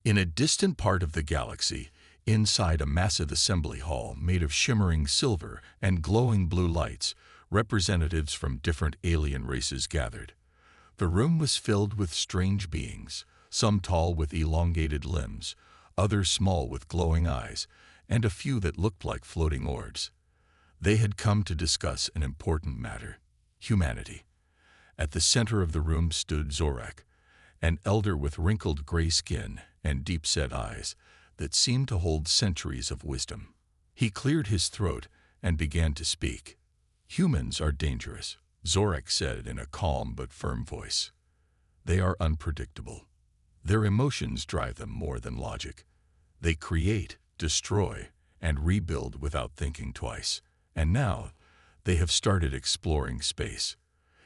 In a distant part of the galaxy, inside a massive assembly hall made of shimmering silver and glowing blue lights, representatives from different alien races gathered. The room was filled with strange beings, some tall with elongated limbs, others small with glowing eyes, and a few that looked like floating orbs. They had come to discuss an important matter: humanity. At the center of the room stood Zorak, an elder with wrinkled gray skin and deep-set eyes that seemed to hold centuries of wisdom. He cleared his throat and began to speak. "Humans are dangerous," Zorak said in a calm but firm voice. "They are unpredictable. Their emotions drive them more than logic. They create, destroy, and rebuild without thinking twice. And now, they have started exploring space."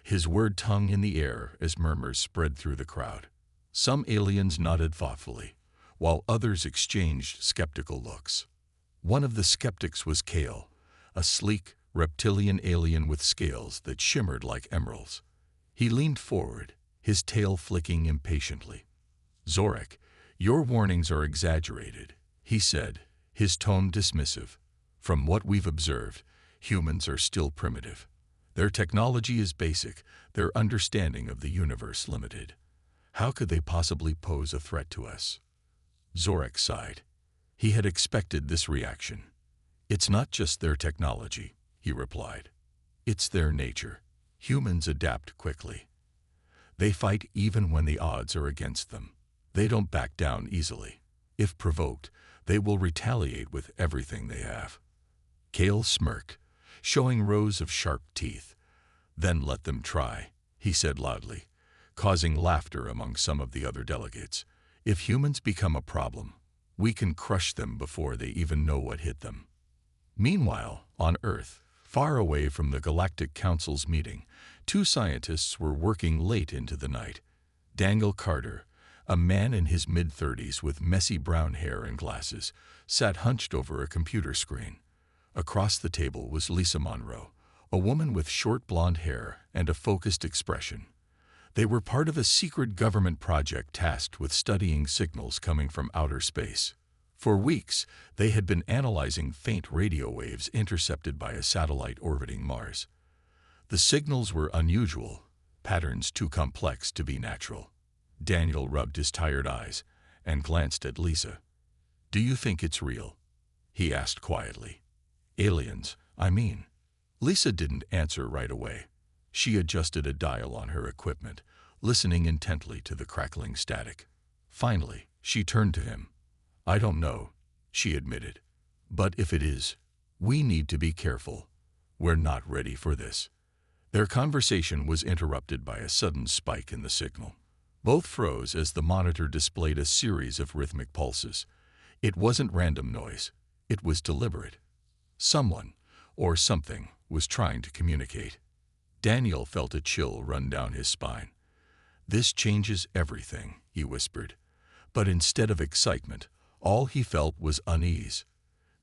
His word hung in the air as murmurs spread through the crowd. Some aliens nodded thoughtfully, while others exchanged skeptical looks. One of the skeptics was Kale, a sleek, reptilian alien with scales that shimmered like emeralds. He leaned forward, his tail flicking impatiently. "Zorak, your warnings are exaggerated," he said, his tone dismissive. "From what we've observed, humans are still primitive. Their technology is basic, their understanding of the universe limited. How could they possibly pose a threat to us?" Zorak sighed. He had expected this reaction. "It's not just their technology," he replied. "It's their nature. Humans adapt quickly. They fight even when the odds are against them. They don't back down easily. If provoked, they will retaliate with everything they have." Kale smirked, showing rows of sharp teeth. "Then let them try," he said loudly, causing laughter among some of the other delegates. "If humans become a problem, we can crush them before they even know what hit them." Meanwhile, on Earth, far away from the Galactic Council's meeting, two scientists were working late into the night. Daniel Carter, a man in his mid-30s with messy brown hair and glasses, sat hunched over a computer screen. Across the table was Lisa Monroe, a woman with short blonde hair and a focused expression. They were part of a secret government project tasked with studying signals coming from outer space. For weeks, they had been analyzing faint radio waves intercepted by a satellite orbiting Mars. The signals were unusual, patterns too complex to be natural. Daniel rubbed his tired eyes and glanced at Lisa. "Do you think it's real?" he asked quietly. "Aliens, I mean." Lisa didn't answer right away. She adjusted a dial on her equipment, listening intently to the crackling static. Finally, she turned to him. "I don't know," she admitted. "But if it is, we need to be careful. We're not ready for this." Their conversation was interrupted by a sudden spike in the signal. Both froze as the monitor displayed a series of rhythmic pulses. It wasn't random noise. It was deliberate. Someone, or something, was trying to communicate. Daniel felt a chill run down his spine. "This changes everything," he whispered. But instead of excitement, all he felt was unease.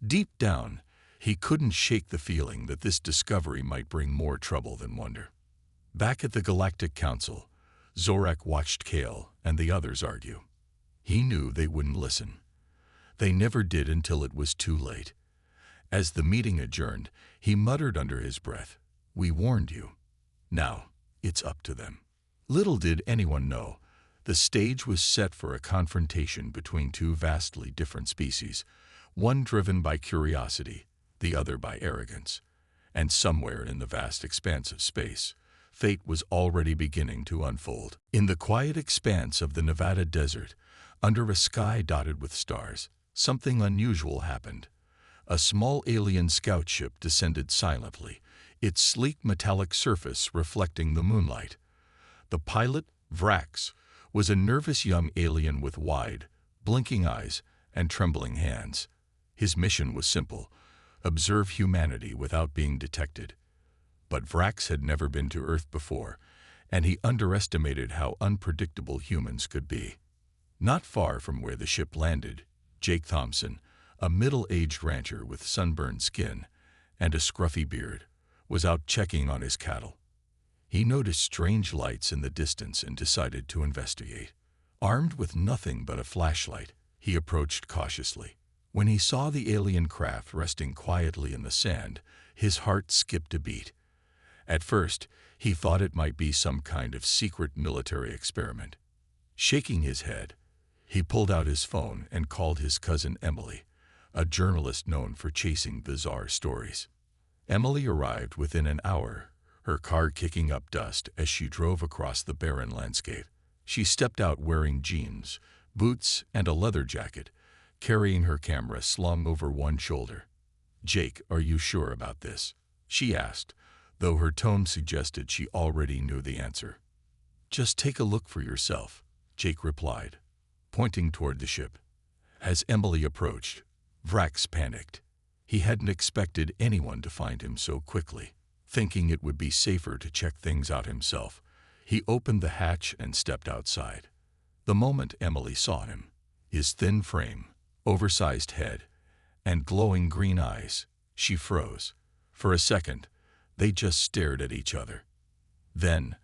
Deep down, he couldn't shake the feeling that this discovery might bring more trouble than wonder. Back at the Galactic Council, Zorak watched Kale and the others argue. He knew they wouldn't listen. They never did until it was too late. As the meeting adjourned, he muttered under his breath, "We warned you. Now, it's up to them." Little did anyone know, the stage was set for a confrontation between two vastly different species, one driven by curiosity, the other by arrogance. And somewhere in the vast expanse of space, fate was already beginning to unfold. In the quiet expanse of the Nevada desert, under a sky dotted with stars, something unusual happened. A small alien scout ship descended silently, its sleek metallic surface reflecting the moonlight. The pilot, Vrax, was a nervous young alien with wide, blinking eyes and trembling hands. His mission was simple: observe humanity without being detected. But Vrax had never been to Earth before, and he underestimated how unpredictable humans could be. Not far from where the ship landed, Jake Thompson, a middle-aged rancher with sunburned skin and a scruffy beard, was out checking on his cattle. He noticed strange lights in the distance and decided to investigate. Armed with nothing but a flashlight, He approached cautiously. When he saw the alien craft resting quietly in the sand, his heart skipped a beat. At first, he thought it might be some kind of secret military experiment. Shaking his head, he pulled out his phone and called his cousin Emily, a journalist known for chasing bizarre stories. Emily arrived within an hour, her car kicking up dust as she drove across the barren landscape. She stepped out wearing jeans, boots, and a leather jacket, carrying her camera slung over one shoulder. "Jake, are you sure about this?" she asked, though her tone suggested she already knew the answer. "Just take a look for yourself," Jake replied, pointing toward the ship. As Emily approached, Vrax panicked. He hadn't expected anyone to find him so quickly. Thinking it would be safer to check things out himself, he opened the hatch and stepped outside. The moment Emily saw him, his thin frame, oversized head, and glowing green eyes, she froze. For a second, they just stared at each other. Then,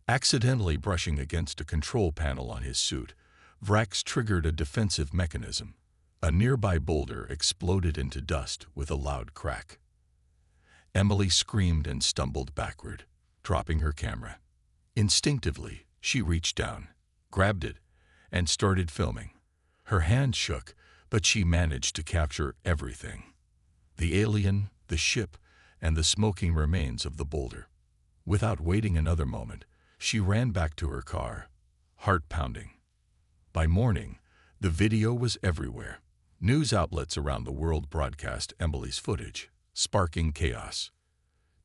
accidentally brushing against a control panel on his suit, Vrax triggered a defensive mechanism. A nearby boulder exploded into dust with a loud crack. Emily screamed and stumbled backward, dropping her camera. Instinctively, she reached down, grabbed it, and started filming. Her hand shook, but she managed to capture everything: the alien, the ship, and the smoking remains of the boulder. Without waiting another moment, she ran back to her car, heart pounding. By morning, the video was everywhere. News outlets around the world broadcast Emily's footage, sparking chaos.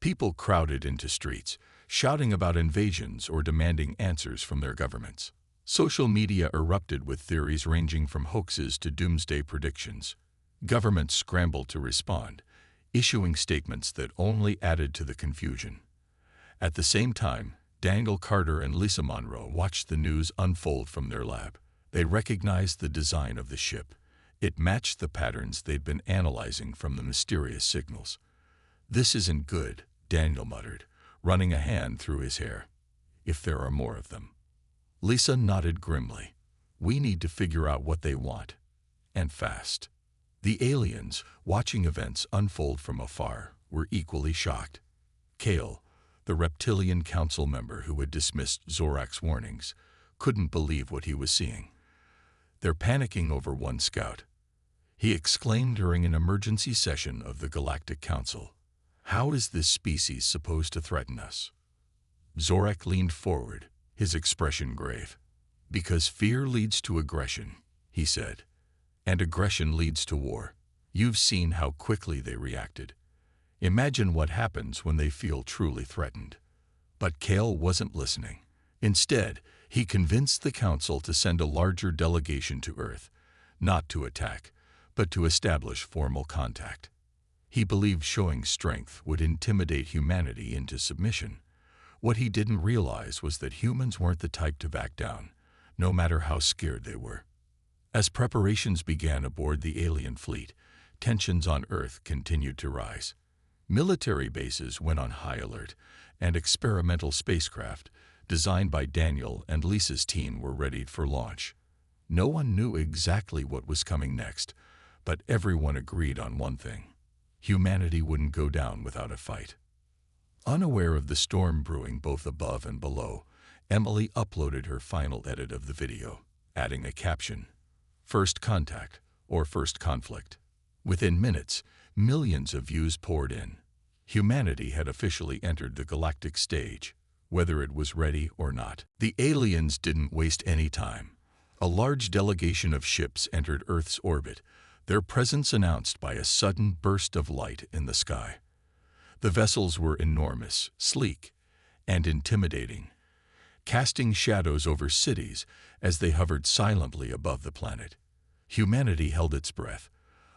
People crowded into streets, shouting about invasions or demanding answers from their governments. Social media erupted with theories ranging from hoaxes to doomsday predictions. Governments scrambled to respond, issuing statements that only added to the confusion. At the same time, Daniel Carter and Lisa Monroe watched the news unfold from their lab. They recognized the design of the ship. It matched the patterns they'd been analyzing from the mysterious signals. "This isn't good," Daniel muttered, running a hand through his hair. "If there are more of them." Lisa nodded grimly. "We need to figure out what they want. And fast." The aliens, watching events unfold from afar, were equally shocked. Kale, the reptilian council member who had dismissed Zorak's warnings, couldn't believe what he was seeing. "They're panicking over one scout," he exclaimed during an emergency session of the Galactic Council. "How is this species supposed to threaten us?" Zorak leaned forward, his expression grave. "Because fear leads to aggression," he said. "And aggression leads to war. You've seen how quickly they reacted. Imagine what happens when they feel truly threatened." But Kale wasn't listening. Instead, he convinced the Council to send a larger delegation to Earth, not to attack, but to establish formal contact. He believed showing strength would intimidate humanity into submission. What he didn't realize was that humans weren't the type to back down, no matter how scared they were. As preparations began aboard the alien fleet, tensions on Earth continued to rise. Military bases went on high alert, and experimental spacecraft, designed by Daniel and Lisa's team, were ready for launch. No one knew exactly what was coming next, but everyone agreed on one thing: humanity wouldn't go down without a fight. Unaware of the storm brewing both above and below, Emily uploaded her final edit of the video, adding a caption: "First contact" or "first conflict." Within minutes, millions of views poured in. Humanity had officially entered the galactic stage, whether it was ready or not. The aliens didn't waste any time. A large delegation of ships entered Earth's orbit, their presence announced by a sudden burst of light in the sky. The vessels were enormous, sleek, and intimidating, casting shadows over cities as they hovered silently above the planet. Humanity held its breath,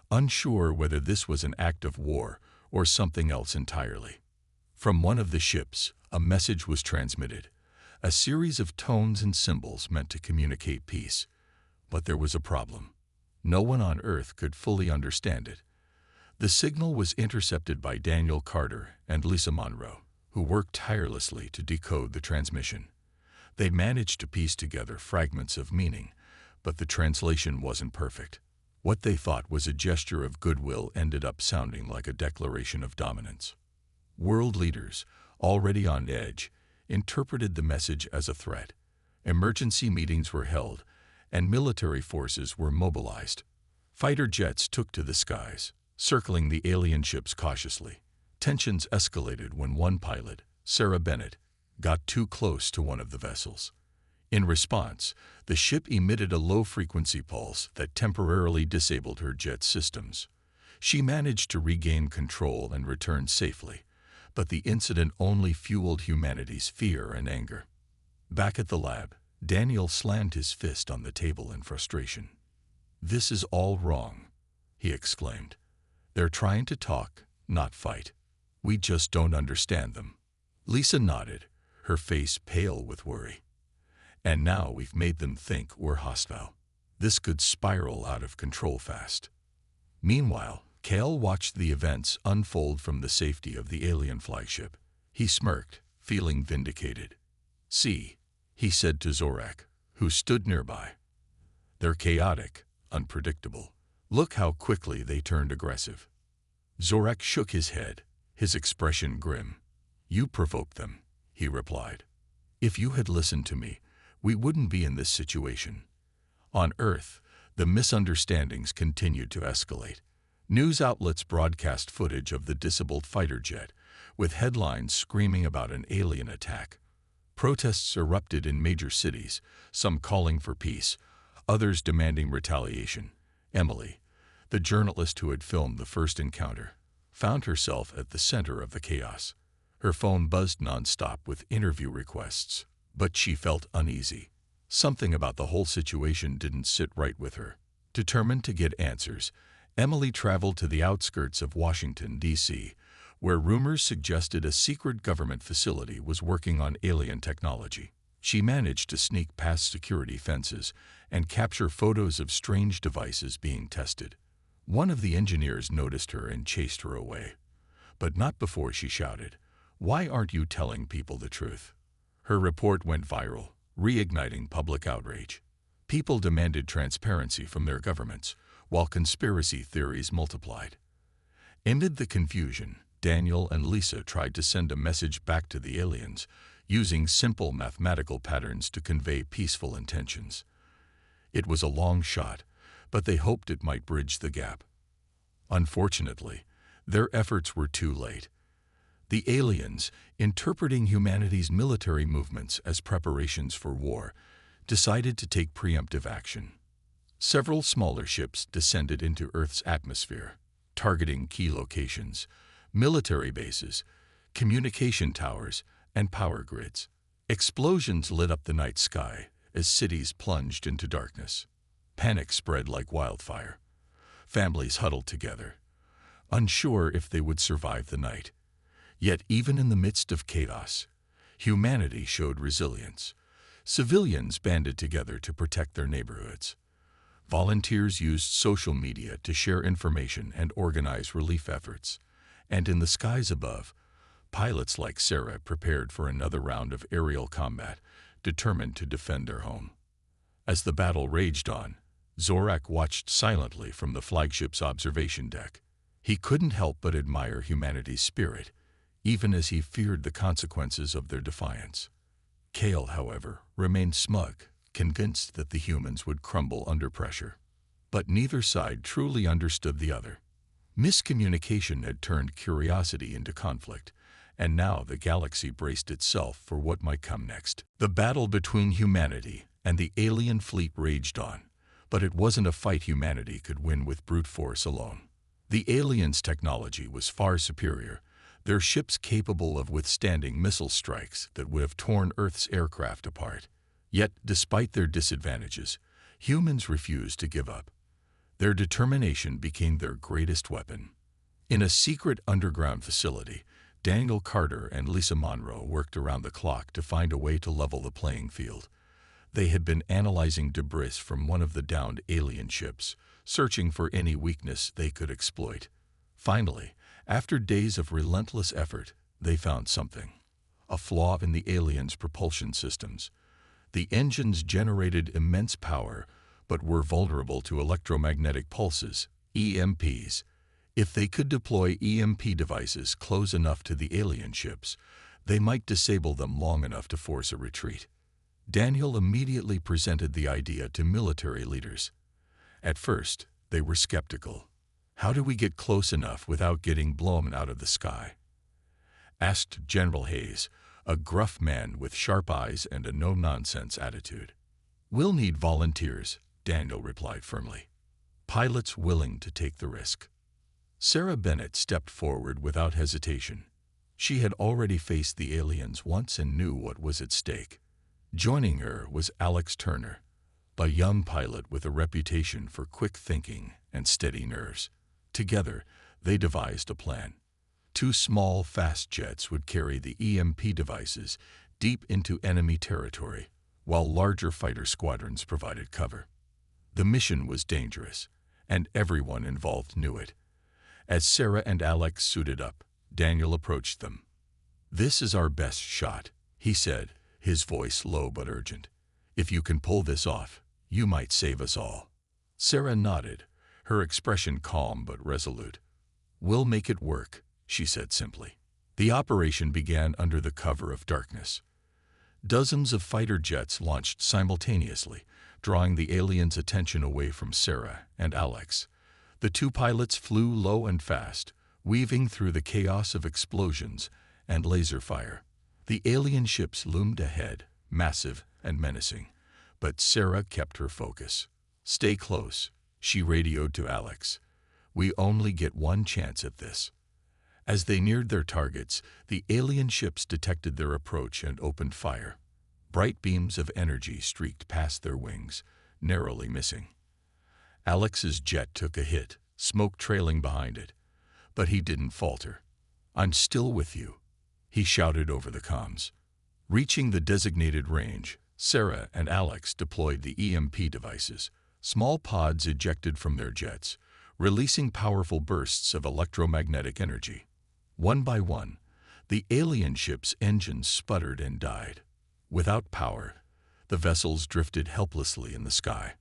unsure whether this was an act of war or something else entirely. From one of the ships, a message was transmitted, a series of tones and symbols meant to communicate peace. But there was a problem. No one on Earth could fully understand it. The signal was intercepted by Daniel Carter and Lisa Monroe, who worked tirelessly to decode the transmission. They managed to piece together fragments of meaning, but the translation wasn't perfect. What they thought was a gesture of goodwill ended up sounding like a declaration of dominance. World leaders, already on edge, interpreted the message as a threat. Emergency meetings were held, and military forces were mobilized. Fighter jets took to the skies, circling the alien ships cautiously. Tensions escalated when one pilot, Sarah Bennett, got too close to one of the vessels. In response, the ship emitted a low-frequency pulse that temporarily disabled her jet systems. She managed to regain control and return safely, but the incident only fueled humanity's fear and anger. Back at the lab, Daniel slammed his fist on the table in frustration. "This is all wrong," he exclaimed. "They're trying to talk, not fight. We just don't understand them." Lisa nodded, her face pale with worry. "And now we've made them think we're hostile. This could spiral out of control fast." Meanwhile, Kale watched the events unfold from the safety of the alien flagship. He smirked, feeling vindicated. "See," he said to Zorak, who stood nearby. "They're chaotic, unpredictable. Look how quickly they turned aggressive." Zorak shook his head, his expression grim. "You provoked them," he replied. "If you had listened to me, we wouldn't be in this situation." On Earth, the misunderstandings continued to escalate. News outlets broadcast footage of the disabled fighter jet, with headlines screaming about an alien attack. Protests erupted in major cities, some calling for peace, others demanding retaliation. Emily, the journalist who had filmed the first encounter, found herself at the center of the chaos. Her phone buzzed nonstop with interview requests, but she felt uneasy. Something about the whole situation didn't sit right with her. Determined to get answers, Emily traveled to the outskirts of Washington, D.C., where rumors suggested a secret government facility was working on alien technology. She managed to sneak past security fences and capture photos of strange devices being tested. One of the engineers noticed her and chased her away. But not before she shouted, "Why aren't you telling people the truth?" Her report went viral, reigniting public outrage. People demanded transparency from their governments, while conspiracy theories multiplied. Amid the confusion, Daniel and Lisa tried to send a message back to the aliens, using simple mathematical patterns to convey peaceful intentions. It was a long shot, but they hoped it might bridge the gap. Unfortunately, their efforts were too late. The aliens, interpreting humanity's military movements as preparations for war, decided to take preemptive action. Several smaller ships descended into Earth's atmosphere, targeting key locations, military bases, communication towers, and power grids. Explosions lit up the night sky as cities plunged into darkness. Panic spread like wildfire. Families huddled together, unsure if they would survive the night. Yet even in the midst of chaos, humanity showed resilience. Civilians banded together to protect their neighborhoods. Volunteers used social media to share information and organize relief efforts. And in the skies above, pilots like Sarah prepared for another round of aerial combat, determined to defend their home. As the battle raged on, Zorak watched silently from the flagship's observation deck. He couldn't help but admire humanity's spirit, even as he feared the consequences of their defiance. Kale, however, remained smug, convinced that the humans would crumble under pressure. But neither side truly understood the other. Miscommunication had turned curiosity into conflict, and now the galaxy braced itself for what might come next. The battle between humanity and the alien fleet raged on, but it wasn't a fight humanity could win with brute force alone. The aliens' technology was far superior, their ships capable of withstanding missile strikes that would have torn Earth's aircraft apart. Yet, despite their disadvantages, humans refused to give up. Their determination became their greatest weapon. In a secret underground facility, Daniel Carter and Lisa Monroe worked around the clock to find a way to level the playing field. They had been analyzing debris from one of the downed alien ships, searching for any weakness they could exploit. Finally, after days of relentless effort, they found something. A flaw in the aliens' propulsion systems. The engines generated immense power, but were vulnerable to electromagnetic pulses, EMPs. If they could deploy EMP devices close enough to the alien ships, they might disable them long enough to force a retreat. Daniel immediately presented the idea to military leaders. At first, they were skeptical. "How do we get close enough without getting blown out of the sky?" asked General Hayes, a gruff man with sharp eyes and a no-nonsense attitude. "We'll need volunteers," Daniel replied firmly. "Pilots willing to take the risk." Sarah Bennett stepped forward without hesitation. She had already faced the aliens once and knew what was at stake. Joining her was Alex Turner, a young pilot with a reputation for quick thinking and steady nerves. Together, they devised a plan. 2 small, fast jets would carry the EMP devices deep into enemy territory, while larger fighter squadrons provided cover. The mission was dangerous, and everyone involved knew it. As Sarah and Alex suited up, Daniel approached them. "This is our best shot," he said, his voice low but urgent. "If you can pull this off, you might save us all." Sarah nodded, her expression calm but resolute. "We'll make it work," she said simply. The operation began under the cover of darkness. Dozens of fighter jets launched simultaneously, drawing the aliens' attention away from Sarah and Alex. The 2 pilots flew low and fast, weaving through the chaos of explosions and laser fire. The alien ships loomed ahead, massive and menacing, but Sarah kept her focus. "Stay close," she radioed to Alex. "We only get one chance at this." As they neared their targets, the alien ships detected their approach and opened fire. Bright beams of energy streaked past their wings, narrowly missing. Alex's jet took a hit, smoke trailing behind it, but he didn't falter. "I'm still with you," he shouted over the comms. Reaching the designated range, Sarah and Alex deployed the EMP devices, small pods ejected from their jets, releasing powerful bursts of electromagnetic energy. One by one, the alien ship's engines sputtered and died. Without power, the vessels drifted helplessly in the sky.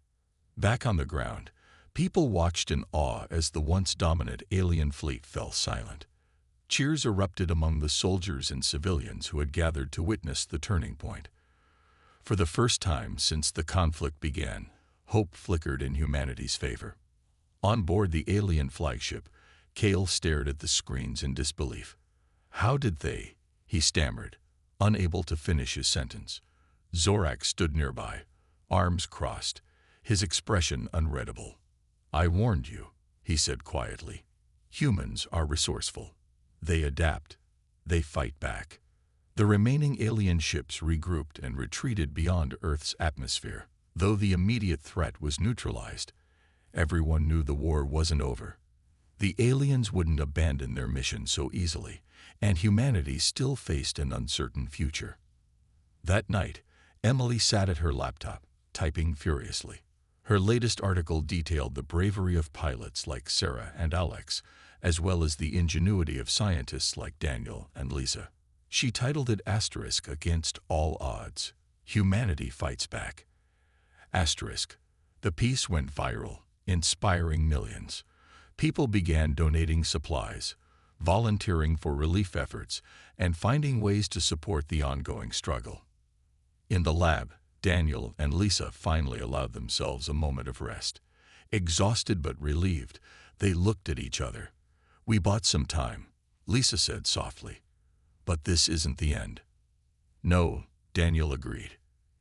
Back on the ground, people watched in awe as the once dominant alien fleet fell silent. Cheers erupted among the soldiers and civilians who had gathered to witness the turning point. For the first time since the conflict began, hope flickered in humanity's favor. On board the alien flagship, Cale stared at the screens in disbelief. "How did they?" he stammered, unable to finish his sentence. Zorak stood nearby, arms crossed, his expression unreadable. "I warned you," he said quietly. "Humans are resourceful. They adapt. They fight back." The remaining alien ships regrouped and retreated beyond Earth's atmosphere. Though the immediate threat was neutralized, everyone knew the war wasn't over. The aliens wouldn't abandon their mission so easily, and humanity still faced an uncertain future. That night, Emily sat at her laptop, typing furiously. Her latest article detailed the bravery of pilots like Sarah and Alex, as well as the ingenuity of scientists like Daniel and Lisa. She titled it Asterisk Against All Odds. Humanity Fights Back. Asterisk. The piece went viral, inspiring millions. People began donating supplies, volunteering for relief efforts, and finding ways to support the ongoing struggle. In the lab, Daniel and Lisa finally allowed themselves a moment of rest. Exhausted but relieved, they looked at each other. "We bought some time," Lisa said softly. "But this isn't the end." "No," Daniel agreed.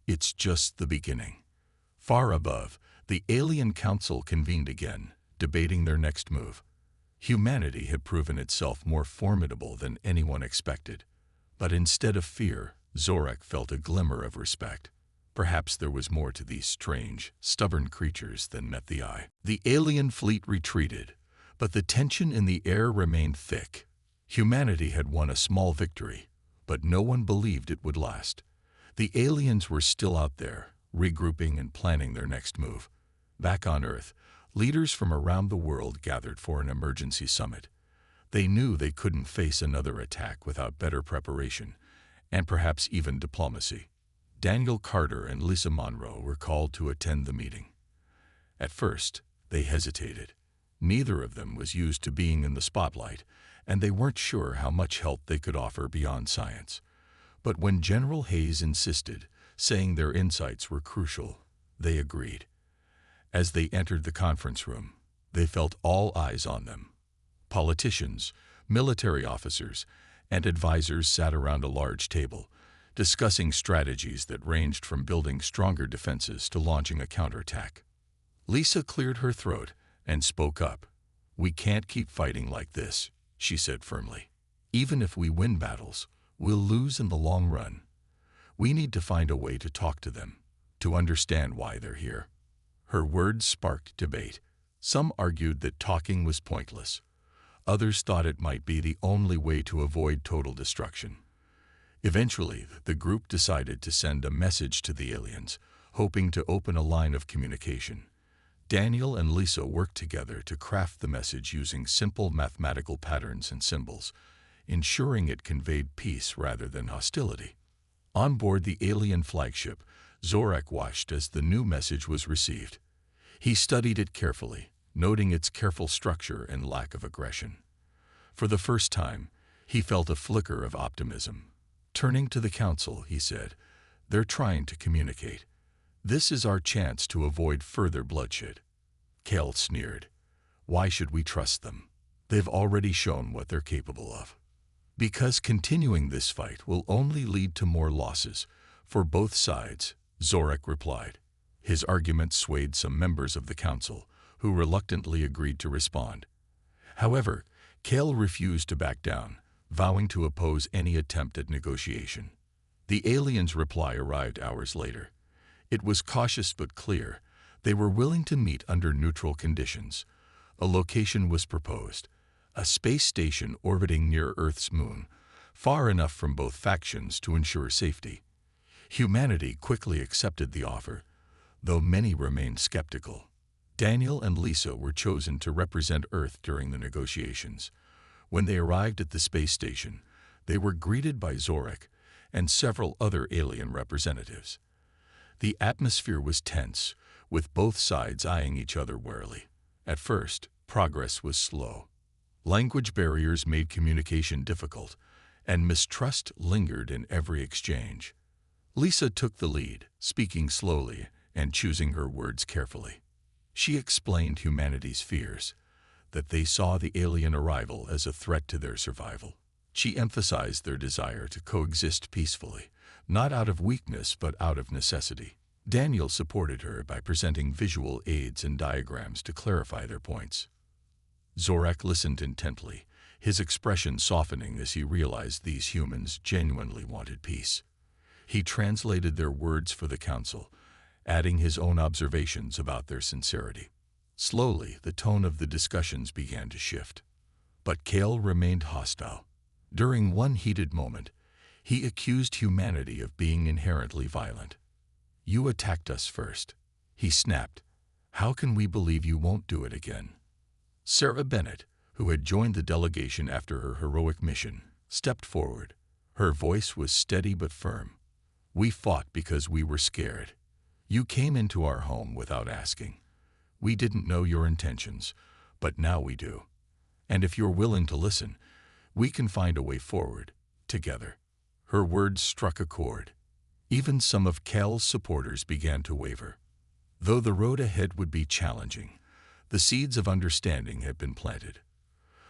"It's just the beginning." Far above, the Alien Council convened again, debating their next move. Humanity had proven itself more formidable than anyone expected. But instead of fear, Zorak felt a glimmer of respect. Perhaps there was more to these strange, stubborn creatures than met the eye. The alien fleet retreated, but the tension in the air remained thick. Humanity had won a small victory, but no one believed it would last. The aliens were still out there, regrouping and planning their next move. Back on Earth, leaders from around the world gathered for an emergency summit. They knew they couldn't face another attack without better preparation, and perhaps even diplomacy. Daniel Carter and Lisa Monroe were called to attend the meeting. At first, they hesitated. Neither of them was used to being in the spotlight, and they weren't sure how much help they could offer beyond science. But when General Hayes insisted, saying their insights were crucial, they agreed. As they entered the conference room, they felt all eyes on them. Politicians, military officers, and advisors sat around a large table, discussing strategies that ranged from building stronger defenses to launching a counterattack. Lisa cleared her throat and spoke up. "We can't keep fighting like this," she said firmly. "Even if we win battles, we'll lose in the long run. We need to find a way to talk to them, to understand why they're here." Her words sparked debate. Some argued that talking was pointless. Others thought it might be the only way to avoid total destruction. Eventually, the group decided to send a message to the aliens, hoping to open a line of communication. Daniel and Lisa worked together to craft the message using simple mathematical patterns and symbols, ensuring it conveyed peace rather than hostility. On board the alien flagship, Zorak watched as the new message was received. He studied it carefully, noting its careful structure and lack of aggression. For the first time, he felt a flicker of optimism. Turning to the council, he said, "They're trying to communicate. This is our chance to avoid further bloodshed." Kel sneered. "Why should we trust them? They've already shown what they're capable of." "Because continuing this fight will only lead to more losses for both sides," Zorak replied. His argument swayed some members of the council, who reluctantly agreed to respond. However, Kel refused to back down, vowing to oppose any attempt at negotiation. The aliens' reply arrived hours later. It was cautious but clear. They were willing to meet under neutral conditions. A location was proposed, a space station orbiting near Earth's moon, far enough from both factions to ensure safety. Humanity quickly accepted the offer, though many remained skeptical. Daniel and Lisa were chosen to represent Earth during the negotiations. When they arrived at the space station, they were greeted by Zorak and several other alien representatives. The atmosphere was tense, with both sides eyeing each other warily. At first, progress was slow. Language barriers made communication difficult, and mistrust lingered in every exchange. Lisa took the lead, speaking slowly and choosing her words carefully. She explained humanity's fears, that they saw the alien arrival as a threat to their survival. She emphasized their desire to coexist peacefully, not out of weakness but out of necessity. Daniel supported her by presenting visual aids and diagrams to clarify their points. Zorak listened intently, his expression softening as he realized these humans genuinely wanted peace. He translated their words for the council, adding his own observations about their sincerity. Slowly, the tone of the discussions began to shift. But Kale remained hostile. During one heated moment, he accused humanity of being inherently violent. "You attacked us first," he snapped. "How can we believe you won't do it again?" Sarah Bennett, who had joined the delegation after her heroic mission, stepped forward. Her voice was steady but firm. "We fought because we were scared. You came into our home without asking. We didn't know your intentions, but now we do. And if you're willing to listen, we can find a way forward, together." Her words struck a chord. Even some of Cal's supporters began to waver. Though the road ahead would be challenging, the seeds of understanding had been planted.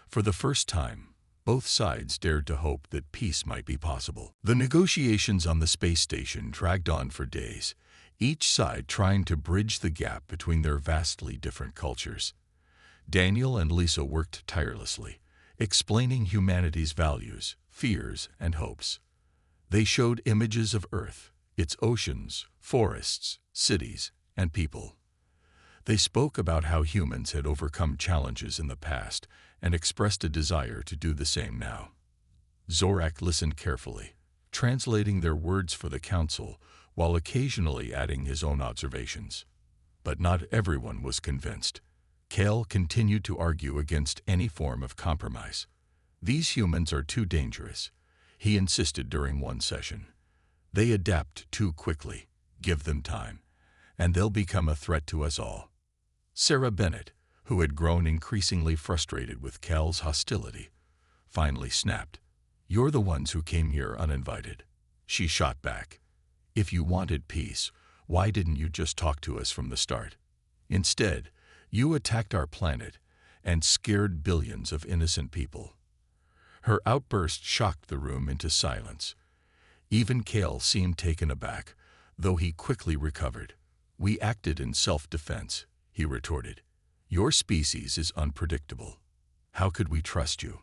For the first time, both sides dared to hope that peace might be possible. The negotiations on the space station dragged on for days, each side trying to bridge the gap between their vastly different cultures. Daniel and Lisa worked tirelessly, explaining humanity's values, fears, and hopes. They showed images of Earth, its oceans, forests, cities, and people. They spoke about how humans had overcome challenges in the past and expressed a desire to do the same now. Zorak listened carefully, translating their words for the council while occasionally adding his own observations. But not everyone was convinced. Kale continued to argue against any form of compromise. "These humans are too dangerous," he insisted during one session. "They adapt too quickly. Give them time, and they'll become a threat to us all." Sarah Bennett, who had grown increasingly frustrated with Cal's hostility, finally snapped. "You're the ones who came here uninvited." She shot back. "If you wanted peace, why didn't you just talk to us from the start? Instead, you attacked our planet and scared billions of innocent people." Her outburst shocked the room into silence. Even Cal seemed taken aback, though he quickly recovered. "We acted in self-defense," he retorted. "Your species is unpredictable. How could we trust you?"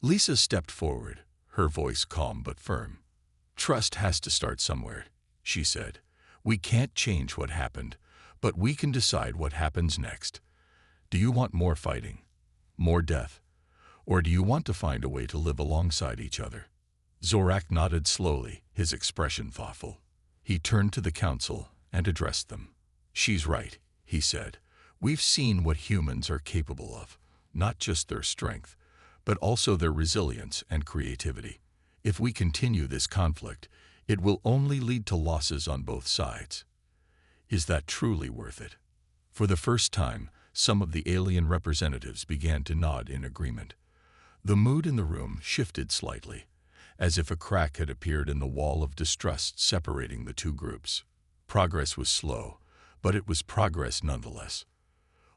Lisa stepped forward, her voice calm but firm. "Trust has to start somewhere," she said. "We can't change what happened, but we can decide what happens next. Do you want more fighting, more death, or do you want to find a way to live alongside each other?" Zorak nodded slowly, his expression thoughtful. He turned to the council and addressed them. "She's right," he said. "We've seen what humans are capable of, not just their strength, but also their resilience and creativity. If we continue this conflict, it will only lead to losses on both sides. Is that truly worth it?" For the first time, some of the alien representatives began to nod in agreement. The mood in the room shifted slightly, as if a crack had appeared in the wall of distrust separating the two groups. Progress was slow, but it was progress nonetheless.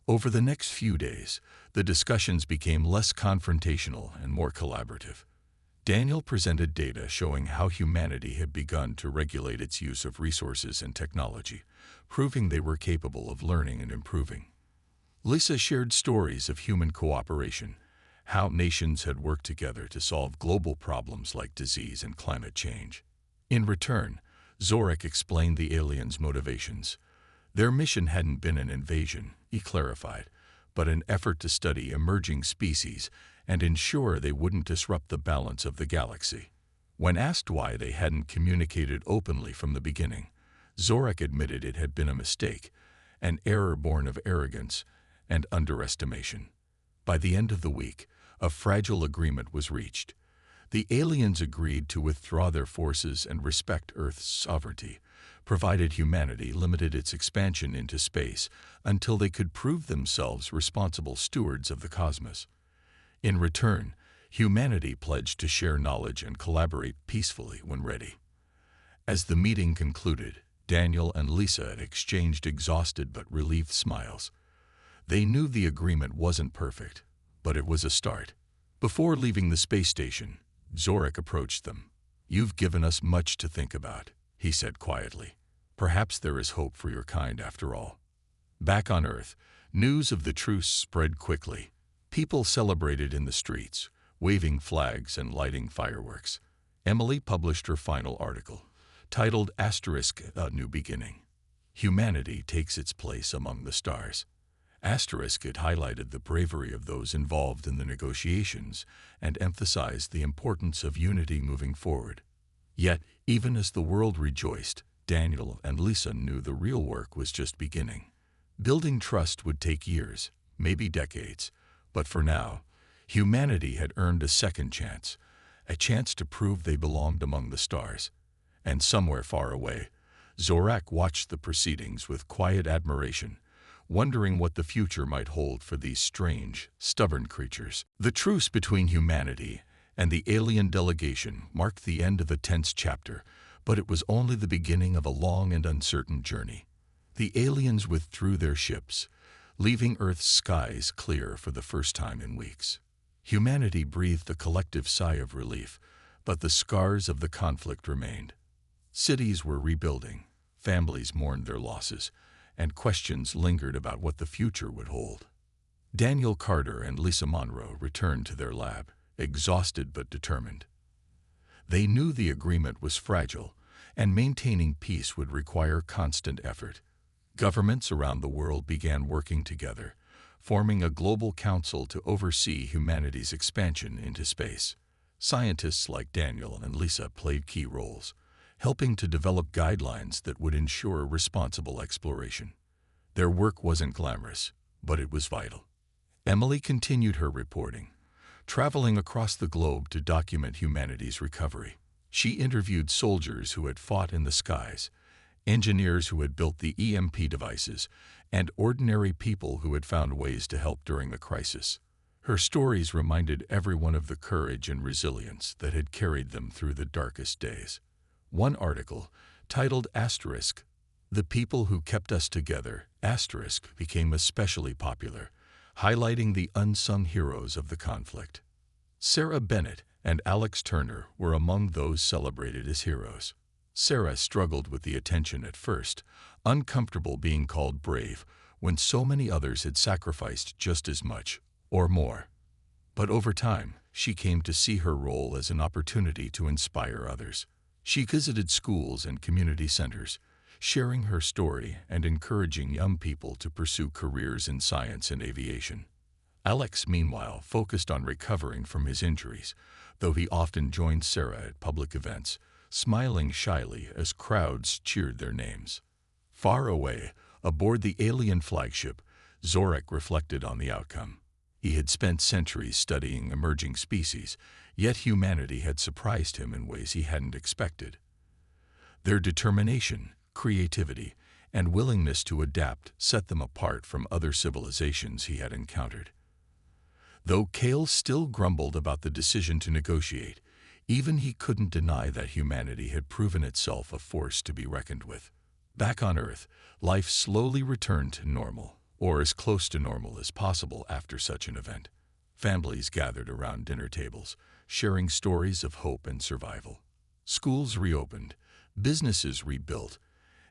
Over the next few days, the discussions became less confrontational and more collaborative. Daniel presented data showing how humanity had begun to regulate its use of resources and technology, proving they were capable of learning and improving. Lisa shared stories of human cooperation, how nations had worked together to solve global problems like disease and climate change. In return, Zorak explained the aliens' motivations. Their mission hadn't been an invasion, he clarified, but an effort to study emerging species and ensure they wouldn't disrupt the balance of the galaxy. When asked why they hadn't communicated openly from the beginning, Zorak admitted it had been a mistake, an error born of arrogance and underestimation. By the end of the week, a fragile agreement was reached. The aliens agreed to withdraw their forces and respect Earth's sovereignty, provided humanity limited its expansion into space until they could prove themselves responsible stewards of the cosmos. In return, humanity pledged to share knowledge and collaborate peacefully when ready. As the meeting concluded, Daniel and Lisa exchanged exhausted but relieved smiles. They knew the agreement wasn't perfect, but it was a start. Before leaving the space station, Zorak approached them. "You've given us much to think about," he said quietly. "Perhaps there is hope for your kind after all." Back on Earth, news of the truce spread quickly. People celebrated in the streets, waving flags and lighting fireworks. Emily published her final article, titled Asterisk, A New Beginning. Humanity takes its place among the stars. Asterisk, it highlighted the bravery of those involved in the negotiations and emphasized the importance of unity moving forward. Yet, even as the world rejoiced, Daniel and Lisa knew the real work was just beginning. Building trust would take years, maybe decades, but for now, humanity had earned a second chance, a chance to prove they belonged among the stars. And somewhere far away, Zorak watched the proceedings with quiet admiration, wondering what the future might hold for these strange, stubborn creatures. The truce between humanity and the alien delegation marked the end of a tense chapter, but it was only the beginning of a long and uncertain journey. The aliens withdrew their ships, leaving Earth's skies clear for the first time in weeks. Humanity breathed a collective sigh of relief, but the scars of the conflict remained. Cities were rebuilding, families mourned their losses, and questions lingered about what the future would hold. Daniel Carter and Lisa Monroe returned to their lab, exhausted but determined. They knew the agreement was fragile, and maintaining peace would require constant effort. Governments around the world began working together, forming a global council to oversee humanity's expansion into space. Scientists like Daniel and Lisa played key roles, helping to develop guidelines that would ensure responsible exploration. Their work wasn't glamorous, but it was vital. Emily continued her reporting, traveling across the globe to document humanity's recovery. She interviewed soldiers who had fought in the skies, engineers who had built the EMP devices, and ordinary people who had found ways to help during the crisis. Her stories reminded everyone of the courage and resilience that had carried them through the darkest days. One article, titled Asterisk, "The People Who Kept Us Together," became especially popular, highlighting the unsung heroes of the conflict. Sarah Bennett and Alex Turner were among those celebrated as heroes. Sarah struggled with the attention at first, uncomfortable being called brave when so many others had sacrificed just as much, or more. But over time, she came to see her role as an opportunity to inspire others. She visited schools and community centers, sharing her story and encouraging young people to pursue careers in science and aviation. Alex, meanwhile, focused on recovering from his injuries, though he often joined Sarah at public events, smiling shyly as crowds cheered their names. Far away, aboard the alien flagship, Zorak reflected on the outcome. He had spent centuries studying emerging species, yet humanity had surprised him in ways he hadn't expected. Their determination, creativity, and willingness to adapt set them apart from other civilizations he had encountered. Though Kale still grumbled about the decision to negotiate, even he couldn't deny that humanity had proven itself a force to be reckoned with. Back on Earth, life slowly returned to normal, or as close to normal as possible after such an event. Families gathered around dinner tables, sharing stories of hope and survival. Schools reopened, businesses rebuilt,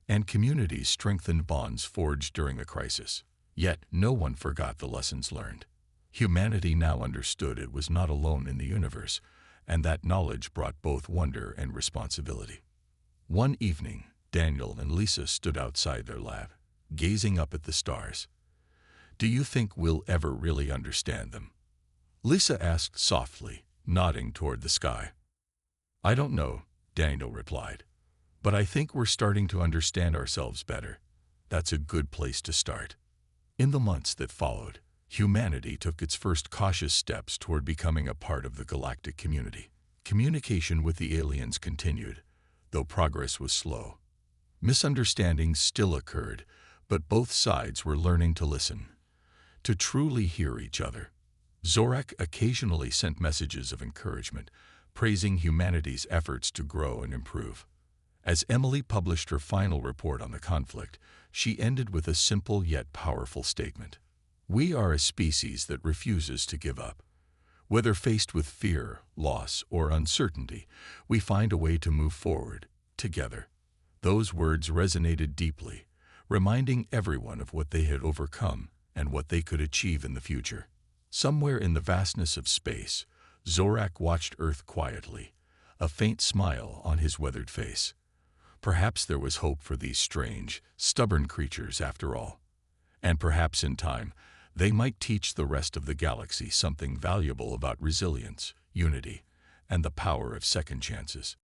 and communities strengthened bonds forged during the crisis. Yet no one forgot the lessons learned. Humanity now understood it was not alone in the universe, and that knowledge brought both wonder and responsibility. One evening, Daniel and Lisa stood outside their lab, gazing up at the stars. "Do you think we'll ever really understand them?" Lisa asked softly, nodding toward the sky. "I don't know," Daniel replied, "but I think we're starting to understand ourselves better. That's a good place to start." In the months that followed, humanity took its first cautious steps toward becoming a part of the galactic community. Communication with the aliens continued, though progress was slow. Misunderstandings still occurred, but both sides were learning to listen, to truly hear each other. Zorak occasionally sent messages of encouragement, praising humanity's efforts to grow and improve. As Emily published her final report on the conflict, she ended with a simple yet powerful statement. "We are a species that refuses to give up. Whether faced with fear, loss, or uncertainty, we find a way to move forward, together." Those words resonated deeply, reminding everyone of what they had overcome and what they could achieve in the future. Somewhere in the vastness of space, Zorak watched Earth quietly, a faint smile on his weathered face. Perhaps there was hope for these strange, stubborn creatures after all. And perhaps in time, they might teach the rest of the galaxy something valuable about resilience, unity, and the power of second chances.